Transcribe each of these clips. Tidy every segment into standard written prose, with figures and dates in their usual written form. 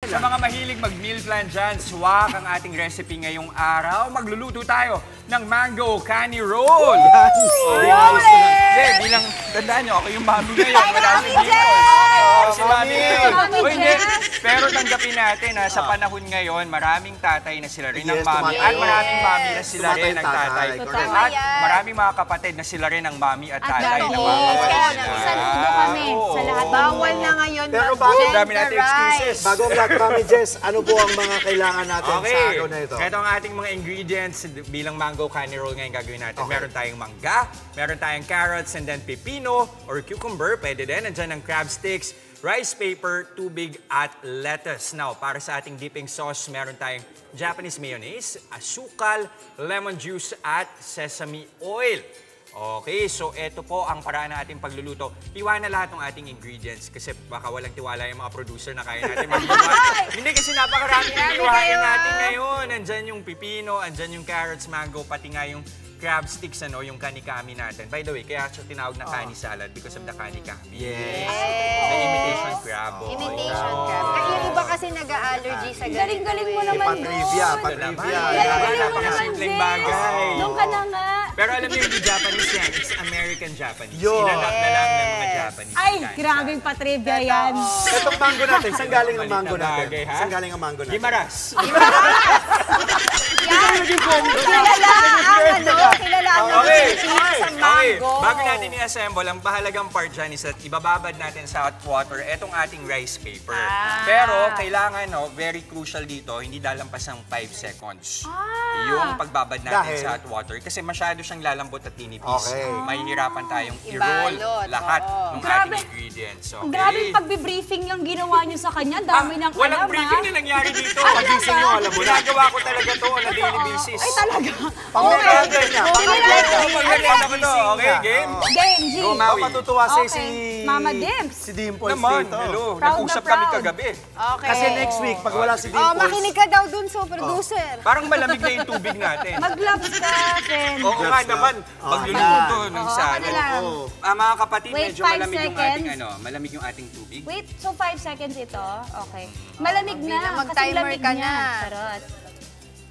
Sa mga mahilig mag-meal plan dyan, swak ang ating recipe ngayong araw. Magluluto tayo ng mango canny roll. Hindi, bilang tandaan nyo, ako yung mami ngayon. Wala si Dimples. Si Mami ngayon. Pero tanggapin natin na sa panahon ngayon, maraming tatay na sila rin ng mami. At maraming mami na sila rin ng tatay. At maraming mga kapatid na sila rin ng mami at tatay. Saludo kami sa lahat. Bawal na ngayon. Pero bago dami natin excuses. Bago ang lahat, Mami Jess, ano po ang mga kailangan natin sa araw na ito? Ito ang ating mga ingredients bilang mango canny roll ngayon gagawin natin. Meron tayong mangga, meron tayong carrots and then pepino or cucumber, pwede din. Nandiyan ang crab sticks, rice paper, tubig at lettuce. Now, para sa ating dipping sauce, meron tayong Japanese mayonnaise, asukal, lemon juice at sesame oil. Okay, so ito po ang paraan ng ating pagluluto. Iwanan lahat ng ating ingredients kasi baka walang tiwala yung mga producer na kaya natin magluto. Hindi kasi napakarami yung iwain natin ngayon. Andyan yung pipino, andyan yung carrots, mango, pati nga yung crab sticks, yung kanikami natin. By the way, kaya siya tinawag na kani salad because of the kanikami. Yes. The imitation crab. Imitation crab. Kaya yung iba kasi nag-allergy sa ganito. Galing-galing mo naman doon. Patrivia. Galing-galing mo naman, Napakasimpleng bagay. Doon ka na nga. Pero alam niyo, hindi Japanese yan. It's American Japanese. Yun. Inanap na lang ng mga Japanese. Ay, grabing patrivia yan. Itong mango natin, saan galing ang mango Balik na natin? bagay, ha? Saan galing ang mango natin? Gimaras. Kilala ang Okay. sa mango. Bago natin i-assemble, ang bahalagang part dyan is that ibababad natin sa hot water etong ating rice paper. Pero kailangan, very crucial dito, hindi dalampas ng 5 seconds. Yung pagbabad natin Dahil? sa hot water. Kasi masyado siyang lalambot at tinipis. Okay. Mahihirapan tayong i-roll Ibalot, lahat ng Grabe. ating ingredients. Ang grabing pagbe-briefing yung ginawa niyo sa kanya. Dami ng Walang alam, briefing na nangyari dito. Pagising nyo, alam mo na. Ginagawa ko talaga to on a daily basis. Ay, talaga. Pang-merienda niya. Pag-merienda ko to. Okay, game? Game, G. Go, Maui. Matutuwa Okay. si Mama Dimps. Si Dimples Naman, dito. hello. Proud na Nag-usap kami proud. kagabi. Okay. Kasi next week, pag wala si Oh, Dimples, makinig ka daw dun sa producer. Parang malamig na yung tubig natin. Mag-gloves ka, friend. Oo nga naman, magluluto ng salad. ano lang. Mga kapatid, Wait, medyo 5 malamig yung seconds. ating malamig yung ating tubig. Wait, so 5 seconds ito? Okay. Malamig na. Bilang Kasi mag-timer lamig ka niya. na. Charot.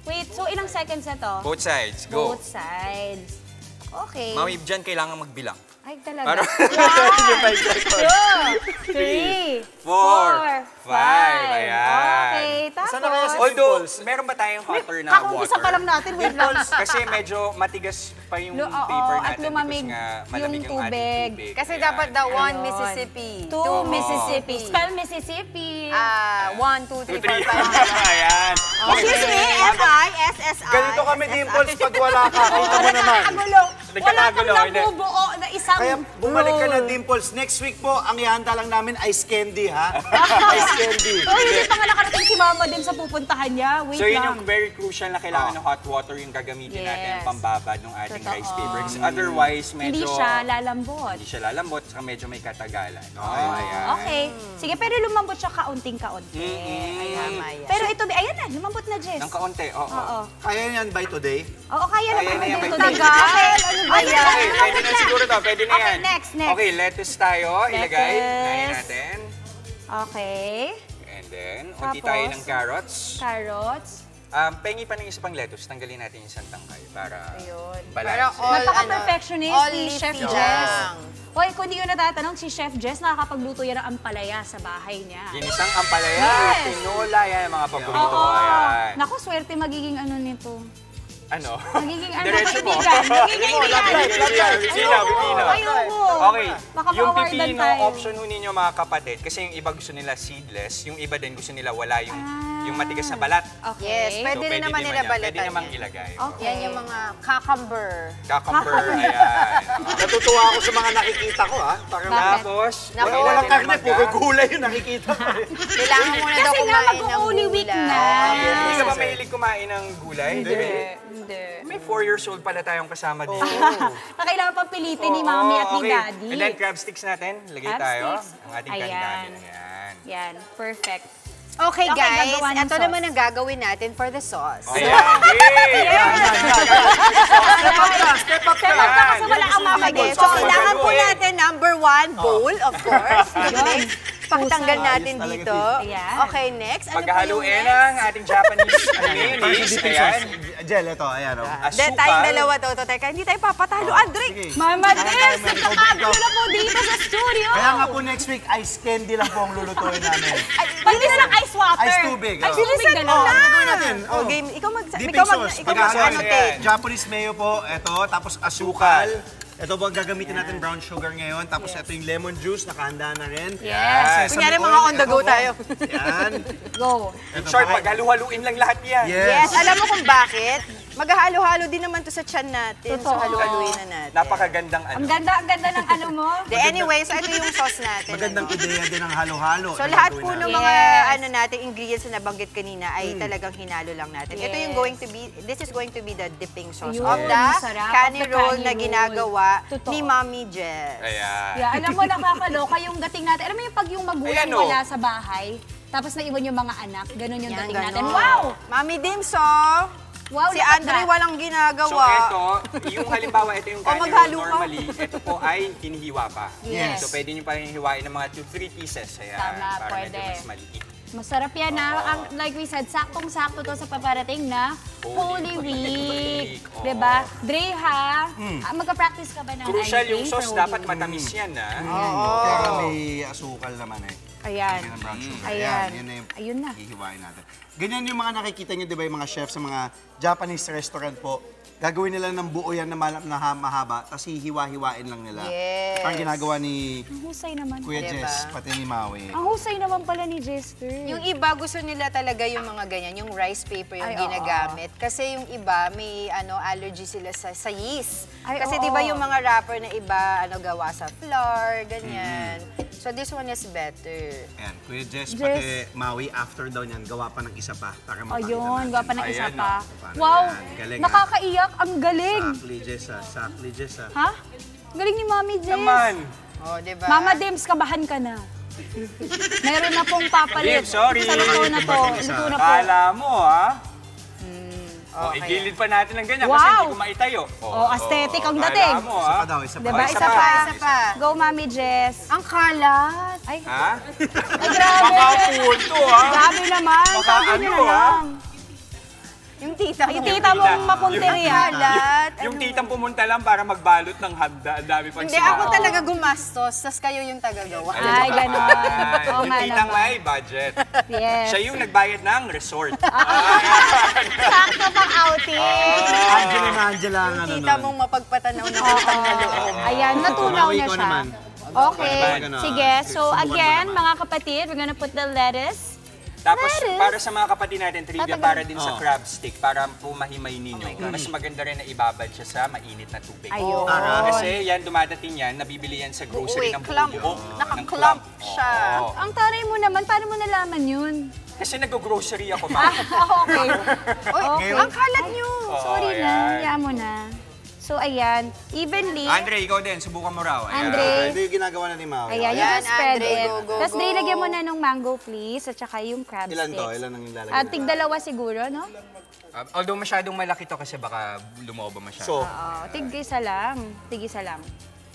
Wait, so ilang seconds na to? Both sides, go. Both sides. Okay. Mami, dyan kailangan magbilang. Ay, talaga. Para yung 5 seconds. 2, 3, 4, 5. Ayan. Okay, tapos. Saan na kaya si Although, Dimples? meron ba tayong hotter na Kakong isa pa lang water? natin, wait lang. Kasi medyo matigas pa yung Oo, paper natin at lumamig because nga malamig yung yung ating tubig. tubig. Kasi Ayan. dapat daw 1 Ayun. Mississippi. 2 Mississippi. Spell Mississippi. 1, 2, 3, 4, 5. Ayan. Excuse me, M-I-S-S-I. ganito kami, Dimples, pag wala ka. Kita mo naman. Nagkakagulo. Wala kang Nagkakagulo, hindi. nabubuo na isang Kaya bumalik ka na, roll. Dimples. Next week po, ang ihanda lang namin ice candy, ha? Ice candy. Oh, hindi pa nga nakarating si Mama din sa pupuntahan niya. Wait So yun lang. yung very crucial na kailangan ng hot water yung gagamitin natin Yes. pambabad ng ating Totoo. rice paper. Kasi otherwise, Hindi medyo siya lalambot. hindi siya lalambot, saka medyo may katagalan. Ayan. Okay. Sige, pero lumambot siya kaunting-kaunti. Ayan. Pero ito, ayan na, lumambot na, Jess. Ng kaunti, oo. Oo. Kaya yan by today? Oo, kaya na Kaya na yan, ito. may Tagal. Okay, ano ba yan? Okay, pwede na siguro to. Pwede na Okay, yan. next. Okay, lettuce tayo. Ilagay. Lettuce. Kain natin. Okay. And then, unti Tapos? tayo ng carrots. Carrots. Pengi pa ng isa pang lettuce. Tanggalin natin yung isang tangkay para Ayun. balance. Para all, Napaka-perfectionist all ni Chef leafy Jess. lang. Hoy, kung hindi ko natatanong, si Chef Jess nakakapagluto yan ng ampalaya sa bahay niya. Ginisang ampalaya, Yes. tinola, yan ang mga paborito. Oo. Ayan. Naku, swerte magiging ano nito. Ano? Magiging ano, Diretso mo. kaibigan. Magiging kaibigan. Pipino, pipino. Ayoko. Okay, Baka yung ma-awardan pipino, tayo. option ho ninyo mga kapatid. Kasi yung iba gusto nila seedless, yung iba din gusto nila wala yung matigas na balat. Okay. Yes, pwede rin naman nila yan. balatan Pwede namang yan. ilagay. Okay. Yan yung mga cucumber. Cucumber, ayan. Natutuwa ako sa mga nakikita ko, ha? Parang Tapos, Naku, lagyan walang natin ng karne, mangga. puro gulay yung nakikita ko. Kailangan mo na daw Kasi nga, kumain ng mag-Holy Week gulay. na. Hindi ka ba mahilig kumain ng gulay? Hindi. May 4 years old pala tayong kasama dito. Na kailangan pang pilitin ni Mami at ni Okay. Daddy. And then crab sticks natin, lagay Crab tayo. sticks. Ang ating Ayan. kanin-kanin. Ayan. Yan, perfect. Okay, Okay, guys, gagawa ng ito sauce. naman ang gagawin natin for the sauce. Ayan. Step up ka! Sarap ka kasi wala ang Mama Okay, Jess. so kailangan po natin number 1, bowl, of course. Next, Pakitanggal natin Ayos talaga dito. Ayan. Okay, next. Ano po yung Paghahaluin next? ang ating Japanese mayonnaise. Dipping Ayan. sauce. Gel, ito, ayan. Oh. Hindi, tayong dalawa to. Teka, hindi tayo papatalo. Andre! Sige. Mama Des, Ikaw, nagkakagulo na po dito sa studio. Kaya nga po next week, ice candy lang po ang lulutuin namin. Hindi na lang ice water. Ice tubig. Ice oh. tubig na Oh, lang. gagawin natin. Oh, Oh. game. Ikaw Dipping sauce. ikaw mag-annotate. Japanese mayo po, ito. Tapos asukal. Ito po ang gagamitin natin brown sugar ngayon. Tapos ito yung lemon juice, nakahanda na rin. Yes. Kunyari mga on the go tayo. Yan. Go. Ito, Short, baka- paghalu-haluin lang lahat yan. Yes, alam mo kung bakit? Maghahalo-halo din naman to sa tiyan natin. So, Totoo. halu-haluin na natin. Napakagandang Ang ano. ganda ng ano mo. Anyway, so ito yung sauce natin. Magandang ano. ideya din ang halo-halo. So na lahat gagawin po ng natin. mga Yes. ano natin ingredients na nabanggit kanina ay talagang hinalo lang natin. Ito yung this is going to be the dipping sauce Yun, of the masarap. canny Of the roll canny na roll. ginagawa Totoo. ni Mommy Jess. Ayan. Yeah, alam mo, nakakaloka yung dating natin. Alam mo yung pag yung magulang Ayan, oh. wala sa bahay, tapos naiwan yung mga anak, ganun yung Yan, dating natin. ganon. Wow! Mami Dimso! Wow, Si look at Andre that. walang So ginagawa. ito, yung halimbawa, ito yung candy maghalo roll ka. normally, ito po ay hinihiwa pa. Yes. So pwede nyo pa rin hiwain ng mga 2-3 pieces. Ayan, Tama, para pwede. medyo mas maliit. Masarap yan ha. Ang, like we said, saktong-sakto to sa paparating na Holy Week. Oo. Diba? Dre ha, magka-practice ka ba ng Crucial icing yung for sauce, Holy dapat Week? matamis yan ha. Kaya nga may asukal naman eh. Ayan. Yan ang brown sugar. Ayan. Yan na yung Ayun na. hihiwain natin. Ganyan yung mga nakikita nyo, di ba, yung mga chef sa mga Japanese restaurant po. Gagawin nila ng buo yan na mahaba, tapos hihiwa-hiwain lang nila. Yes. Parang ginagawa ni Ang husay naman. Kuya Diba? Jess, pati ni Maui. Ang husay naman pala ni Jester. Yung iba gusto nila talaga yung mga ganyan, yung rice paper yung Ay, oo. ginagamit. Kasi yung iba may allergy sila sa yeast. Ay, Kasi oo. 'di ba yung mga wrapper na iba gawa sa flour, ganyan. So this one is better. Ayan, Kuya Jess, Jess. pati Maui, after daw niyan, gawa pa ng isa pa. Para mapakita Ayun, natin. gawa pa ng isa Ayan, pa. Paano Wow, yan? Galing, nakakaiyak. Ang galing. Sakli Jess, sakli Jess. Ha? Galing ni Mami Jess. Naman. Oh, 'di ba? Mama Dems, kabahan ka na. Meron na pong papalit. Dems, sorry. Sa luto na to. Luto na po. Kala mo ha. O, Okay. igilid pa natin ng ganyan Wow. kasi hindi ko maitayo. Oh, aesthetic ang kala dating. mo Isa ha. pa daw, isa pa. Diba? isa Isa pa. pa. Isa pa. Go, Mami Jess. Ang kalat. Ay, Ha? ay grabe. Makapunto ha. Grabe naman. Baka Sabi niyo ano, na lang. Yung tita mo. Yung tita mong mapunteriya. Kalat. Yung titang pumunta lang para magbalot ng handa. Ang dami pang Hindi, sinabi. ako talaga gumastos, tas kayo yung tagagawa. Ay, ganun. Oo Yung nga titang naman. may budget. Yes. Siya yung nagbayad ng resort. Sakto pang outing. Angela na Angela ang ano Tita nun. mong mapagpatanaw ng utang na loob. Ayan, natunaw Maui na ko siya. naman. Okay, Ano, sige. So subukan mo again, naman. mga kapatid, we're gonna put the lettuce. Tapos Lettuce. para sa mga kapatid natin, trivia Tatagal. para din sa Oh. crab stick, para pumahimay ninyo. Mas maganda rin na ibabad siya sa mainit na tubig. Ayun. Kasi yan, dumadating yan, nabibili yan sa grocery Uy, ng clump. buo. Naka-clump siya. Oo. Ang taray mo naman, paano mo nalaman yun? Kasi nag-grocery ako, Ah, ma. okay. Uy, Ngayon- ang kalat nyo. Sorry na, ayan. hayaan mo na. So ayan, evenly. Andre, ikaw din, subukan mo raw. Ayan. Andre. Ito yung ginagawa na ni Maui. Ayan, you Ayan, just spread Andre, it. go, go, Tapos go. Dre, lagyan mo na ng mango please, at saka yung crab Ilan sticks. to? Ilan ang ilalagay At natin? tig-dalawa siguro, no? Although masyadong malaki to kasi baka lumobo masyado. So, Oo, tig-isa lang. Tig-isa lang.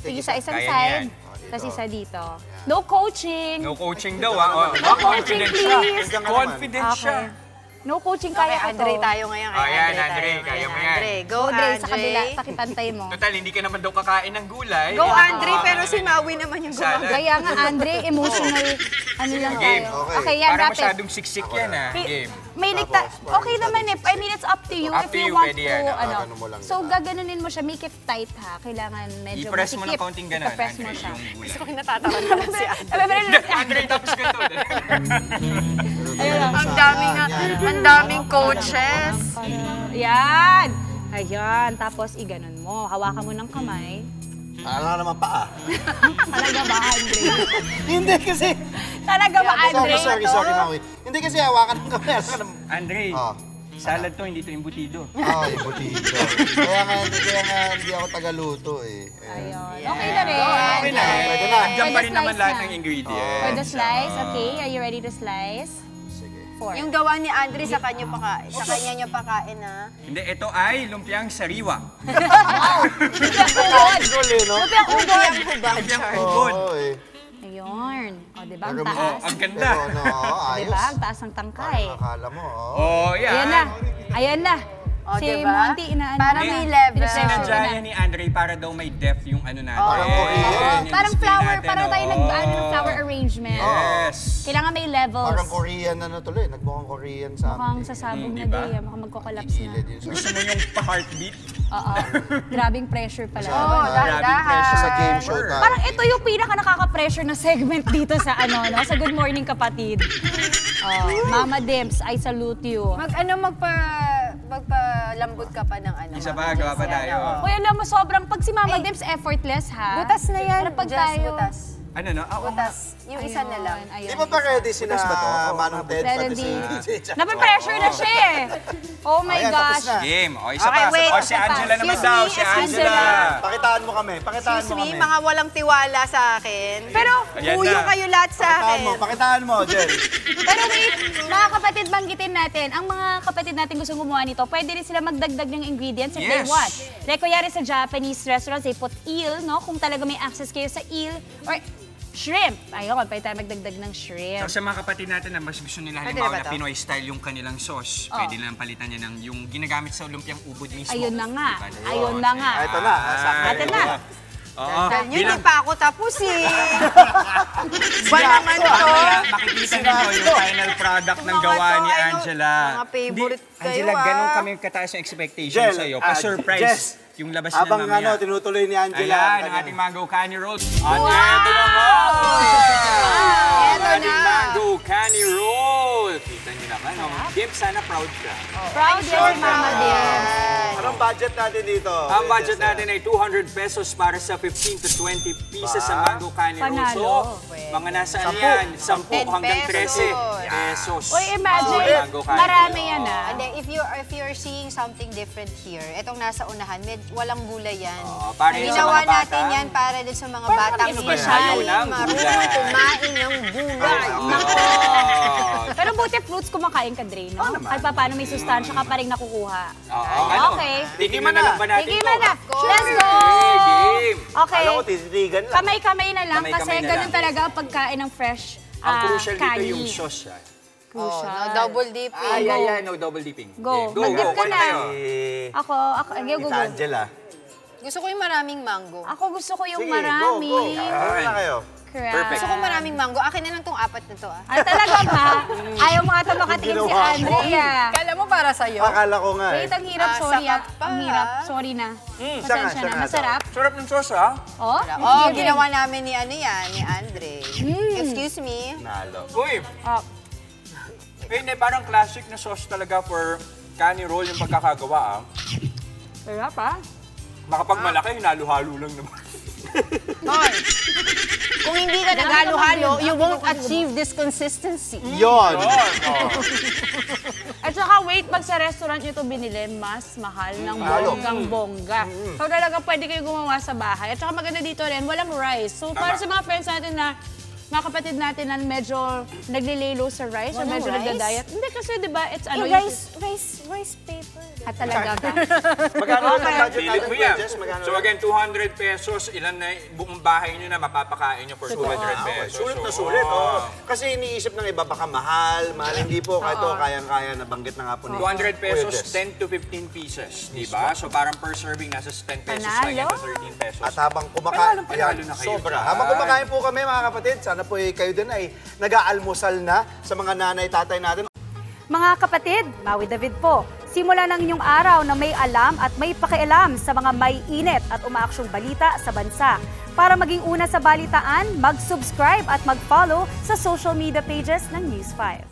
Tig-isa isang Kaya side, niyan. tapos isa dito. No coaching. No coaching daw, ha? Oh, confident siya. please. Confident siya. Okay. No coaching Okay, kaya ko Andre to. tayo ngayon. Oh, yan, Andre, tayo kaya ngayon. mo yan. Andre, go, Go, Dre, Andre. sa kabila. Takipantay mo. Total, hindi ka naman daw kakain ng gulay. Go, Hindi ka Andre, kakain pero ng- si Maui naman yung Salad. gumagawa. Kaya nga, Andre, emotional, ano lang Game. tayo. Okay. Okay, yan, Para wrap it. masyadong siksik yan, ha? Game. May okay naman eh. I mean, it's up to you. Up If to you you, want pwede to, yan. ano. Ganun mo lang, So, diba? gaganunin mo siya. Make it tight, ha. Kailangan medyo I-press mo ng masikip. kaunting ganun, Ipa-press mo Andre, siya. yung gulay. Gusto ko natatawa naman si Andre. Andre, tapos ganito. Ang daming coaches. Yan. Ayan. Tapos, iganon mo. Hawakan mo ng kamay. ano nga naman pa Talaga ba, Andre? Hindi kasi. Talaga ba, Andre? Sorry, Maui. Hindi kasi hawakan ng kamay. Andre, Oh. salad to, hindi to imbutido. Ay, butito. Kaya nga hindi ako tagaluto eh. Ayun. Okay na rin. Okay na. Pwede na. Andiyan pa rin Pwede naman slice lahat na. ng ingredients. For the slice, okay? Are you ready to slice? Sige. 4. Yung gawa ni Andre sa kanya niya pakain, ha? Hindi, ito ay lumpiang sariwa. Idol eh, no? Lumpiang hubad. Lumpiang ugod. Oo eh. Ayun. iron. O, di ba? Ang Pero, taas. Ang ganda. Pero ano, ayos. Di ba? Ang taas ng tangkay. Parang akala mo, Oh, yan. Ayan na. Ayan na. O, Si diba? Monty, inaano. Parang na. may level. Pinapressure Sinadya na. yan ni Andre para daw may depth yung ano natin. Parang Korean. Oo, Yung parang display flower. natin, Parang tayo oo. nag-ano ng flower arrangement. Yes. Kailangan may levels. Parang Korean na tuloy. Nagmukhang Korean sa Mukhang sasabog na diba? day. Mukhang magko-collapse na. Gilid yun. Gusto mo yung pa-heartbeat? Oo. Grabing pressure pala. Oo, Grabing pressure Sa game show tayo. Parang ito yung pinaka nakaka-pressure na segment dito sa ano, no? Sa Good Morning Kapatid. Oh, Mama Dims, I salute you. Magpalambot ka pa ng ano. Isa pa, gawa pa tayo. Uy, alam mo, sobrang pag si Mama Dims, effortless, ha? Butas na yan. Pero pag Just tayo... butas. Ano no? Oo nga. Butas. Yung isa na lang. Di ba pa ready sila Manong Ted? Pati Ready. si Nape-pressure na siya eh. Oh my Ayan, tapos gosh. na. Game. O, isa Okay, pa. wait. O, si Angela naman Excuse daw. me, Si excuse Angela. me. Pakitaan mo kami. Pakitaan Excuse mo me, kami. mga walang tiwala sa akin. Pero, Ayan Huyo na. kayo lahat sa Pakitaan akin. mo. Pakitaan mo, Jen. pero wait, mga kapatid, banggitin natin. Ang mga kapatid natin gusto gumawa nito, pwede rin sila magdagdag ng ingredients if they Yes. want. Like, kunyari sa Japanese restaurants, they put eel, no? Kung talaga may access kayo sa eel, or shrimp. Ayun, pwede tayo magdagdag ng shrimp. So, sa mga kapatid natin na mas gusto nila Pwede halimbawa na ba na to? Pinoy style yung kanilang sauce, pwede nilang palitan niya ng yung ginagamit sa lumpiang ubod mismo. Ayun na nga. Diba? Ayun na nga. Ito na. Ito na. Oo. Dahil yun, Bilang- hindi pa ako tapos eh. Ba naman to? Mamaya, makikita niyo yung final product ng Mga gawa to, ni ano, Angela. mga favorite Hindi, kayo, Angela, ah. ganun kami kataas yung expectation Jel, sa'yo. Jess, Pa-surprise yung labas na Habang mamaya. tinutuloy ni Angela. Ayan, ang kanyang- ating mango candy roll. At eto na nga! Ang Eto ating na. mango candy roll. Kita niyo naman, oh. Dip, sana proud ka. Proud yan si Mama Dims. Anong budget natin dito? Ang budget natin ay 200 pesos para sa 15 to 20 pieces sa mango candy roll. Panalo. So, mga nasa ano yan, 10 hanggang 13 pesos. Uy, imagine, Mango candy marami roll. yan ah. And then, if you're seeing something different here, itong nasa unahan, walang gulay yan. para yun sa Ginawa mga bata. natin yan para din sa mga batang ano ba yan? hindi Ayaw ng marunong gulay. kumain ng gulay. Oh. Pero buti fruits kumakain ka, Dre, no? Kahit pa paano may sustansya ka pa rin nakukuha. Oo, ano? Okay. Tikiman na lang ba natin Sige to? na. Let's go! Game! Okay. Alam ko, tititigan lang. Kamay-kamay na lang Kamay-kamay kasi na ganun lang. talaga ang pagkain ng fresh Ang crucial dito kanin. yung sauce. Ah. Oh, Crucial. no, double dipping. Yeah, no double dipping. Go. Go, Mag-dip ka Kuha na. kayo. Ako, go. Sa Angela. Gusto ko yung maraming mango. Ako gusto ko yung Sige, marami. go. Ano na kayo? Crap. Perfect. Gusto ko maraming mango. Akin na lang tong 4 na to ah. Ay, talaga ba? Ayaw mo ata makatingin si Ginawa mo. Andrea. Kala mo para sa'yo? Akala ko nga eh. Wait, ang hirap, Ah, sorry sapat pa, Ang hirap, ah. sorry na. siya Pasensya nga, na. siya nga Masarap? Sarap ng sauce, ah. Oh? Oh, ginawa namin ni ano yan, ni Andre. Excuse me. Nalo. Uy, Oh. hindi, parang classic na sauce talaga for canny roll yung pagkakagawa, ah. Sarap ah. Makapagmalaki, hinalo-halo lang naman. Hoy, kung hindi ka naghalo-halo, you won't achieve this consistency. Yon. At saka wait, pag sa restaurant nyo ito binili, mas mahal ng bonggang-bongga. So talaga pwede kayo gumawa sa bahay. At saka maganda dito rin, walang rice. So para sa mga friends natin na mga kapatid natin na medyo naglililo sa rice or Walang medyo rice? nagda-diet. Hindi kasi 'di ba, it's ano rice paper. At talaga ba? Magkano Okay. ang budget Pilit natin? mo yan. Jess, magkano? So again, 200 pesos, ilan na buong bahay nyo na mapapakain nyo for 200 pesos. Sulit na So, sulit, oh. Kasi iniisip ng iba baka mahal, hindi po. Kahit kayang-kaya, nabanggit na nga po ni 200 pesos, Kuya Jess. 10 to 15 pieces, di ba? So parang per serving, nasa 10 pesos lang yan to 13 pesos. At habang kumakain, Panalo na kayo sobra. dyan. Habang kumakain po kami mga kapatid, sana po kayo din ay nag-aalmusal na sa mga nanay, tatay natin. Mga kapatid, Maui David po. Simula ng inyong araw na may alam at may pakialam sa mga may init at umaaksyong balita sa bansa. Para maging una sa balitaan, mag-subscribe at mag-follow sa social media pages ng News 5.